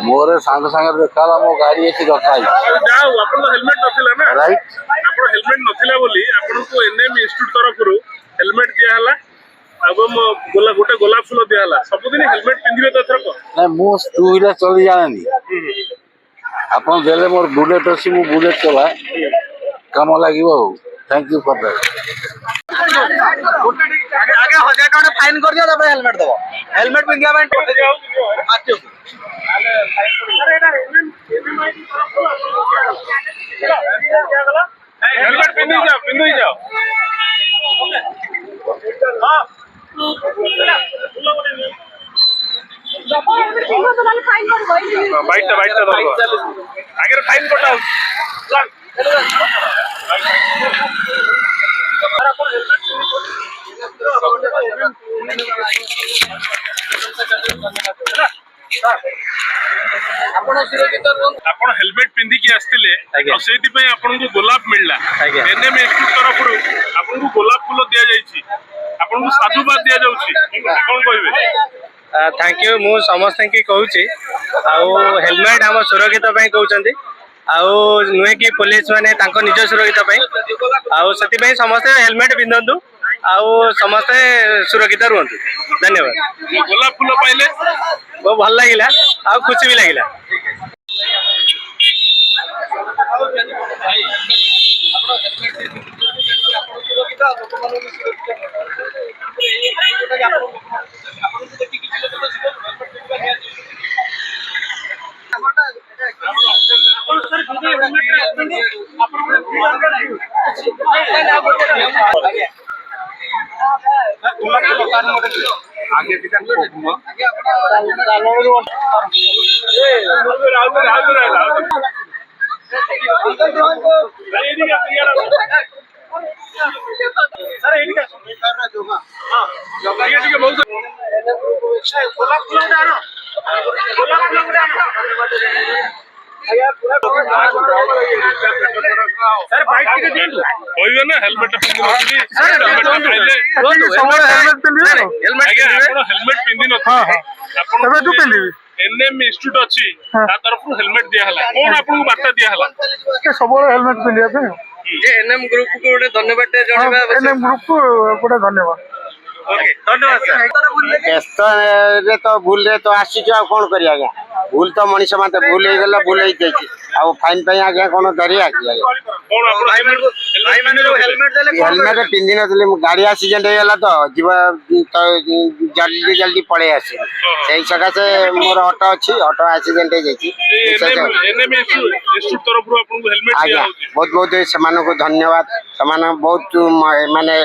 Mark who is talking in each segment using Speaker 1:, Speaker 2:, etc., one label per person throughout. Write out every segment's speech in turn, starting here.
Speaker 1: मोर सांग सांग देखा मो गाड़ी एठी रखाई
Speaker 2: जाऊ आपण हेलमेट नथिला ना
Speaker 1: राइट
Speaker 2: आपण हेलमेट नथिला बोली आपण को एनएम इंस्टीट्यूट तरफ हेलमेट दिया हला अब गोटे गोलाप फूल दिया हला सबदिन हेलमेट पिंदिबे तो एथरक
Speaker 1: नहीं मो टू व्हीलर चली जानी अपन देले मोर बुलेट अछि मो बुलेट चला काम लागिवो थैंक यू फॉर दैट
Speaker 3: आगे 1000 टका फाइन कर दियो तब हेलमेट दबो हेलमेट पिंदिया बाय
Speaker 2: हेलमेट पिंदी जाओ हां बाइट आगे फाइन कटाओ आपण हेलमेट पिंधिकी आस्तिले आ सेति पय आपण को गोलाप मिलला एनएम इंस्टीट्यूट तरफ आपण को गोलाप फूल दिया जाईची आपण को साधुवाद दिया जाउची कोन कहबे
Speaker 3: थैंक यू मु समस्त की कहूची आउ हेलमेट हम सुरक्षित पय कहउचंदी आउ नुहे कि पुलिस माने तांको निज सुरक्षित पय आउ सति पय समस्त हेलमेट पिंधंतु आउ समस्त सुरक्षित रहंतु धन्यवाद
Speaker 2: गोलाप फूल पाइले
Speaker 3: बहुत भल लागिला आउ खुशी भी लागिला
Speaker 2: आगे ना हेलमेट एनएम इंस्टीट्यूट अच्छी तरफ हेलमेट दिया हला कौन आपन बार्ता दिया हला
Speaker 4: सब हेलमेट पिंधिया पे
Speaker 3: जे एनएम ग्रुप को गोटे धन्यवाद जणबा
Speaker 4: एनएम ग्रुप को गोटे धन्यवाद
Speaker 3: ओके धन्यवाद सर
Speaker 5: व्यस्त रे तो भूल रे तो आसी जो कोन करी आज्ञा भूल तो मनीष माते भूल हे गेला भूल हे जाई आ फाइन पई आज्ञा कोन धरी आज्ञा
Speaker 2: कौन आपन हेलमेट देले
Speaker 5: हेलमेट पिंदी नथले गाड़ी एक्सीडेंट हे गेला तो जीवा तो जल्दी जल्दी पळे आसी सेही सका से मोर ऑटो अछि ऑटो एक्सीडेंट हे जाई
Speaker 2: एनएम इंस्टीट्यूट तरफ आपन को हेलमेट दिया होची
Speaker 5: बहुत बहुत समान को धन्यवाद समान बहुत माने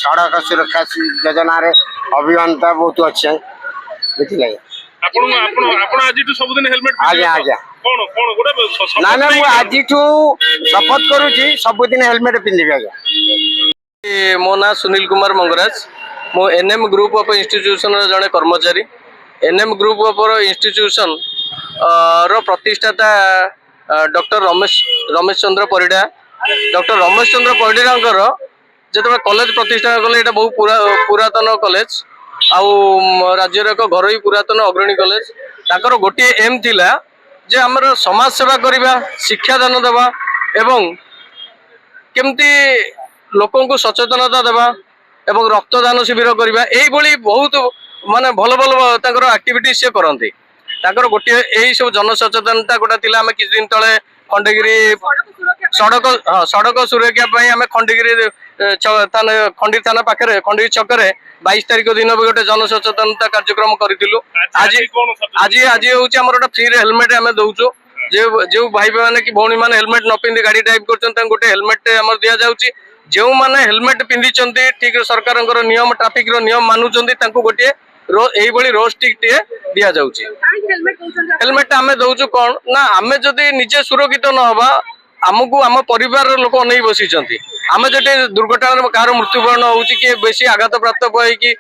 Speaker 5: सड़क सुरक्षा योजना रे अभियंता बहुत अच्छे बुझिले
Speaker 2: आपण आपण आपण आज तो सब दिन हेलमेट
Speaker 5: आज्ञा आज्ञा
Speaker 2: कोन कोन गोटे
Speaker 5: ना ना मु आज शपथ करूची सब दिन हेलमेट पिंधिबे आज्ञा
Speaker 3: मो ना सुनील कुमार मंगराज मो एनएम ग्रुप ऑफ इंस्टीट्यूशन रो जने कर्मचारी एनएम ग्रुप ऑफ इंस्टीट्यूशन रो प्रतिष्ठाता डॉक्टर रमेश चंद्र परिडा डॉक्टर रमेश चंद्र परिडांकर जेतबे कॉलेज प्रतिष्ठा कले एटा बहुत पुरातन कॉलेज आउ राज्यर एक घरोई पुरातन अग्रणी कॉलेज ताकर गोटे एम थिला जे हमर समाज सेवा करिबा शिक्षा दान देबा एवं केमती लोकों को सचेतनता देबा एवं रक्तदान शिविर करिबा एई भली बहुत माने भल भल ताकर एक्टिविटी से करंती ताकर गोटे एई सब जन सचेतनता गोटा थिला हम किछ दिन तळे खंडगिरी सड़क सुरक्षा पई हमें खंडगिरी खंडी थाना पाखे खंडगिरी छक 22 तारिख दिन भी गोटे जन सचेतनता कार्यक्रम करूँ आज आज आज हूँ गोटे फ्री हेलमेट आम दौचु जो भाई मैंने कि भौणी मैंने हेलमेट न पिंधि गाड़ी ड्राइव कर गोटे हेलमेट दि जाऊँगी जो मैंने हेलमेट पिंधि ठीक सरकार नियम ट्राफिक नियम मानुंट गोटे रोज टिक दि जाऊँगी हेलमेट आम दौचु कौन ना आम जदि निजे सुरक्षित न हवा आमको आम परिवार लोक नहीं बसी आम जो दुर्घटना कार मृत्युवरण हो बेसी आघात प्राप्त होगी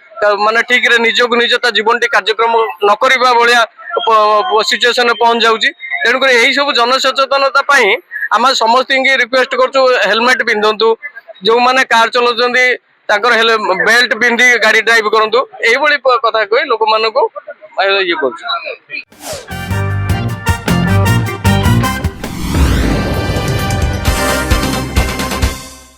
Speaker 3: माने ठीक रे निजक निज जीवन टी कार्यक्रम न करबा भलिया सिचुएशन पहुंच जाउची तेणुक यही सब जनसचेतनता आम समस्त रिक्वेस्ट करछु हेलमेट पिंधंतु जो माने कार चलाउछंती ତାଙ୍କର ହେଲେ ବେଲ୍ଟ ପିନ୍ଧି ଗାଡି ଡ୍ରାଇଭ କରନ୍ତୁ, ଏଇଭଳି କଥା କହି ଲୋକମାନଙ୍କୁ ଇଏ କରୁଛୁ।